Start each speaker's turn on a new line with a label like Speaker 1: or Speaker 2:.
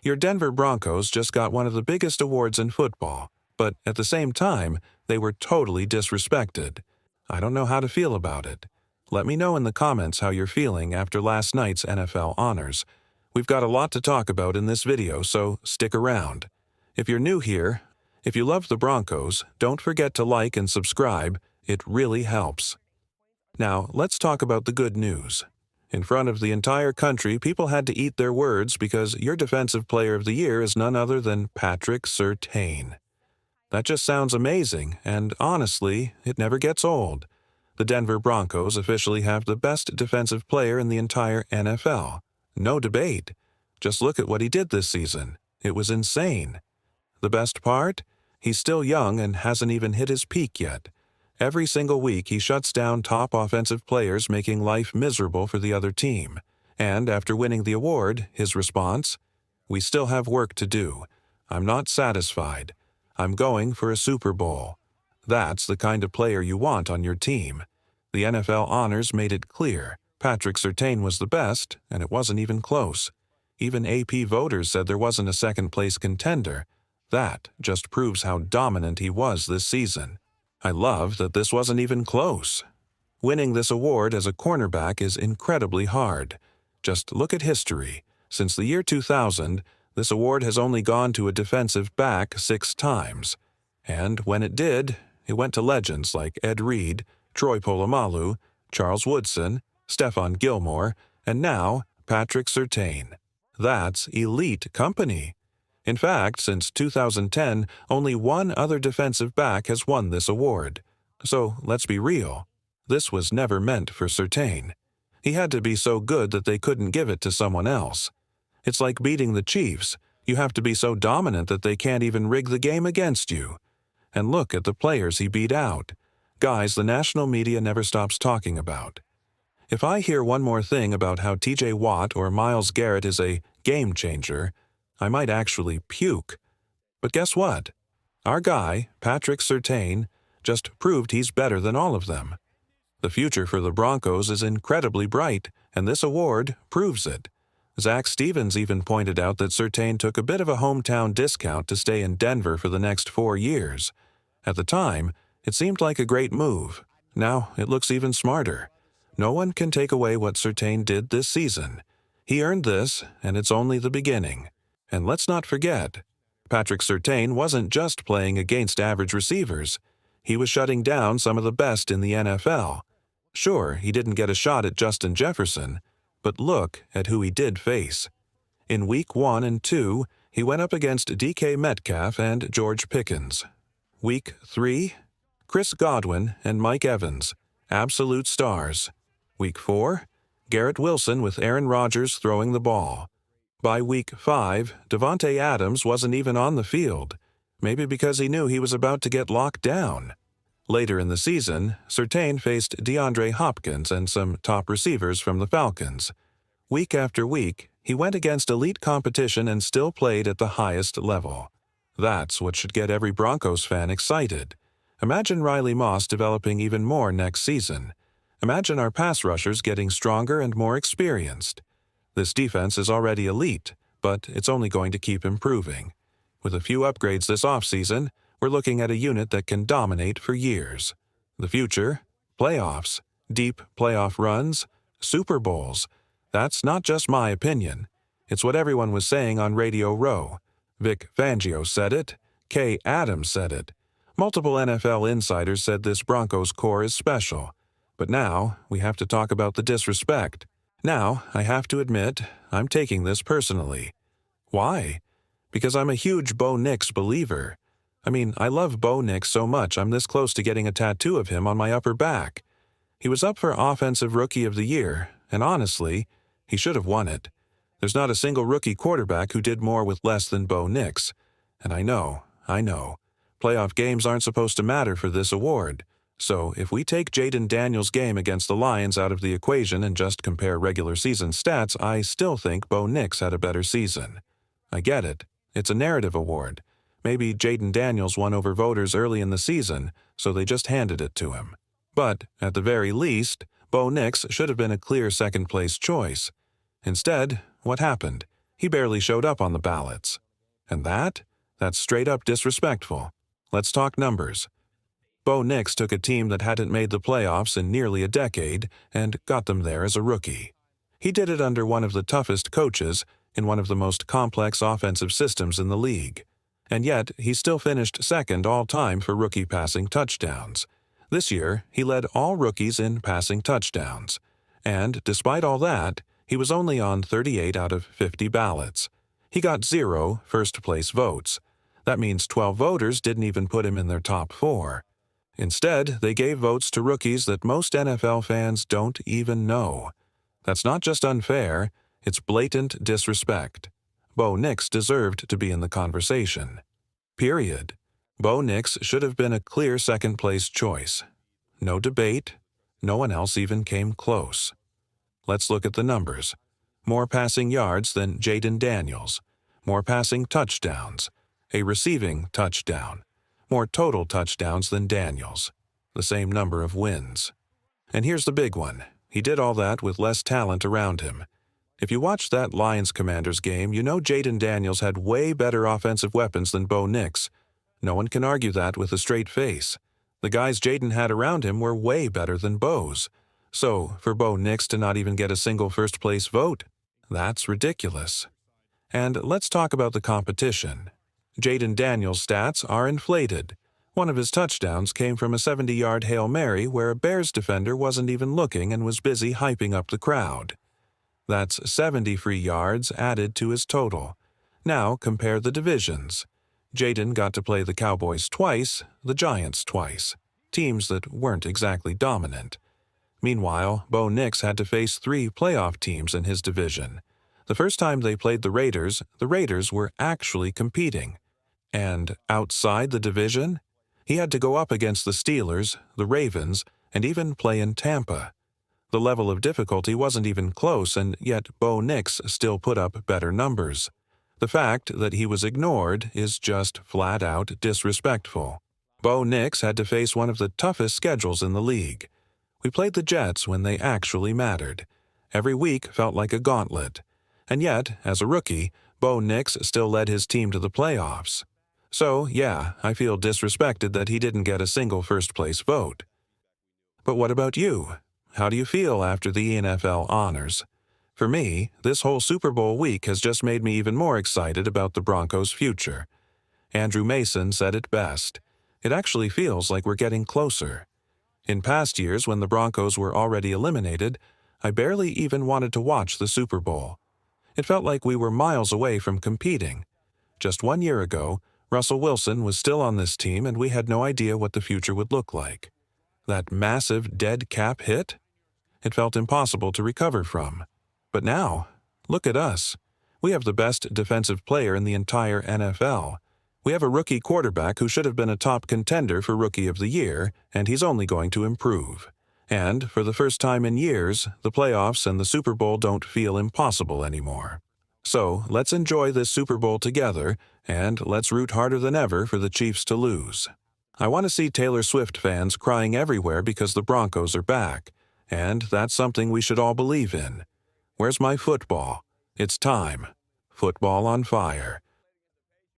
Speaker 1: Your Denver Broncos just got one of the biggest awards in football, but at the same time, they were totally disrespected. I don't know how to feel about it. Let me know in the comments how you're feeling after last night's NFL honors. We've got a lot to talk about in this video, so stick around. If you're new here, if you love the Broncos, don't forget to like and subscribe. It really helps. Now, let's talk about the good news. In front of the entire country, people had to eat their words because your Defensive Player of the Year is none other than Patrick Surtain. That just sounds amazing, and honestly, it never gets old. The Denver Broncos officially have the best defensive player in the entire NFL. No debate. Just look at what he did this season. It was insane. The best part? He's still young and hasn't even hit his peak yet. Every single week, he shuts down top offensive players, making life miserable for the other team. And after winning the award, his response? "We still have work to do. I'm not satisfied. I'm going for a Super Bowl." That's the kind of player you want on your team. The NFL honors made it clear. Patrick Surtain was the best, and it wasn't even close. Even AP voters said there wasn't a second-place contender. That just proves how dominant he was this season. I love that this wasn't even close. Winning this award as a cornerback is incredibly hard. Just look at history. Since the year 2000, this award has only gone to a defensive back 6 times. And when it did, it went to legends like Ed Reed, Troy Polamalu, Charles Woodson, Stephon Gilmore, and now Patrick Surtain. That's elite company. In fact, since 2010, only one other defensive back has won this award. So let's be real. This was never meant for Surtain. He had to be so good that they couldn't give it to someone else. It's like beating the Chiefs. You have to be so dominant that they can't even rig the game against you. And look at the players he beat out. Guys the national media never stops talking about. If I hear one more thing about how TJ Watt or Myles Garrett is a game changer, I might actually puke. But guess what? Our guy, Patrick Surtain, just proved he's better than all of them. The future for the Broncos is incredibly bright, and this award proves it. Zach Stevens even pointed out that Surtain took a bit of a hometown discount to stay in Denver for the next 4 years. At the time, it seemed like a great move. Now it looks even smarter. No one can take away what Surtain did this season. He earned this, and it's only the beginning. And let's not forget, Patrick Surtain wasn't just playing against average receivers. He was shutting down some of the best in the NFL. Sure, he didn't get a shot at Justin Jefferson, but look at who he did face. In Week 1 and 2, he went up against DK Metcalf and George Pickens. Week 3, Chris Godwin and Mike Evans, absolute stars. Week 4, Garrett Wilson with Aaron Rodgers throwing the ball. By Week 5, Davante Adams wasn't even on the field, maybe because he knew he was about to get locked down. Later in the season, Surtain faced DeAndre Hopkins and some top receivers from the Falcons. Week after week, he went against elite competition and still played at the highest level. That's what should get every Broncos fan excited. Imagine Riley Moss developing even more next season. Imagine our pass rushers getting stronger and more experienced. This defense is already elite, but it's only going to keep improving. With a few upgrades this offseason, we're looking at a unit that can dominate for years. The future? Playoffs, deep playoff runs, Super Bowls. That's not just my opinion. It's what everyone was saying on Radio Row. Vic Fangio said it. Kay Adams said it. Multiple NFL insiders said this Broncos core is special. But now, we have to talk about the disrespect. Now, I have to admit, I'm taking this personally. Why? Because I'm a huge Bo Nix believer. I mean, I love Bo Nix so much I'm this close to getting a tattoo of him on my upper back. He was up for Offensive Rookie of the Year, and honestly, he should have won it. There's not a single rookie quarterback who did more with less than Bo Nix. And I know. Playoff games aren't supposed to matter for this award. So if we take Jaden Daniels' game against the Lions out of the equation and just compare regular season stats, I still think Bo Nix had a better season. I get it. It's a narrative award. Maybe Jaden Daniels won over voters early in the season, so they just handed it to him. But, at the very least, Bo Nix should have been a clear second-place choice. Instead, what happened? He barely showed up on the ballots. And that's straight up disrespectful. Let's talk numbers. Bo Nix took a team that hadn't made the playoffs in nearly a decade and got them there as a rookie. He did it under one of the toughest coaches in one of the most complex offensive systems in the league. And yet, he still finished second all-time for rookie passing touchdowns. This year, he led all rookies in passing touchdowns. And despite all that, he was only on 38 out of 50 ballots. He got 0 first-place votes. That means 12 voters didn't even put him in their top 4. Instead, they gave votes to rookies that most NFL fans don't even know. That's not just unfair, it's blatant disrespect. Bo Nix deserved to be in the conversation. Period. Bo Nix should have been a clear second-place choice. No debate. No one else even came close. Let's look at the numbers. More passing yards than Jayden Daniels. More passing touchdowns. A receiving touchdown. More total touchdowns than Daniels. The same number of wins. And here's the big one. He did all that with less talent around him. If you watched that Lions-Commanders game, you know Jayden Daniels had way better offensive weapons than Bo Nix. No one can argue that with a straight face. The guys Jayden had around him were way better than Bo's. So, for Bo Nix to not even get a single first-place vote, that's ridiculous. And let's talk about the competition. Jayden Daniels' stats are inflated. One of his touchdowns came from a 70-yard Hail Mary where a Bears defender wasn't even looking and was busy hyping up the crowd. That's 70 free yards added to his total. Now compare the divisions. Jayden got to play the Cowboys twice, the Giants twice, teams that weren't exactly dominant. Meanwhile, Bo Nix had to face 3 playoff teams in his division. The first time they played the Raiders were actually competing. And outside the division, he had to go up against the Steelers, the Ravens, and even play in Tampa. The level of difficulty wasn't even close, and yet Bo Nix still put up better numbers. The fact that he was ignored is just flat-out disrespectful. Bo Nix had to face one of the toughest schedules in the league. We played the Jets when they actually mattered. Every week felt like a gauntlet. And yet, as a rookie, Bo Nix still led his team to the playoffs. So, yeah, I feel disrespected that he didn't get a single first-place vote. But what about you? How do you feel after the NFL honors? For me, this whole Super Bowl week has just made me even more excited about the Broncos' future. Andrew Mason said it best. It actually feels like we're getting closer. In past years, when the Broncos were already eliminated, I barely even wanted to watch the Super Bowl. It felt like we were miles away from competing. Just 1 year ago, Russell Wilson was still on this team and we had no idea what the future would look like. That massive dead cap hit? It felt impossible to recover from. But now, look at us. We have the best defensive player in the entire NFL. We have a rookie quarterback who should have been a top contender for Rookie of the Year, and he's only going to improve. And, for the first time in years, the playoffs and the Super Bowl don't feel impossible anymore. So, let's enjoy this Super Bowl together, and let's root harder than ever for the Chiefs to lose. I want to see Taylor Swift fans crying everywhere because the Broncos are back, and that's something we should all believe in. Where's my football? It's time. Football on fire.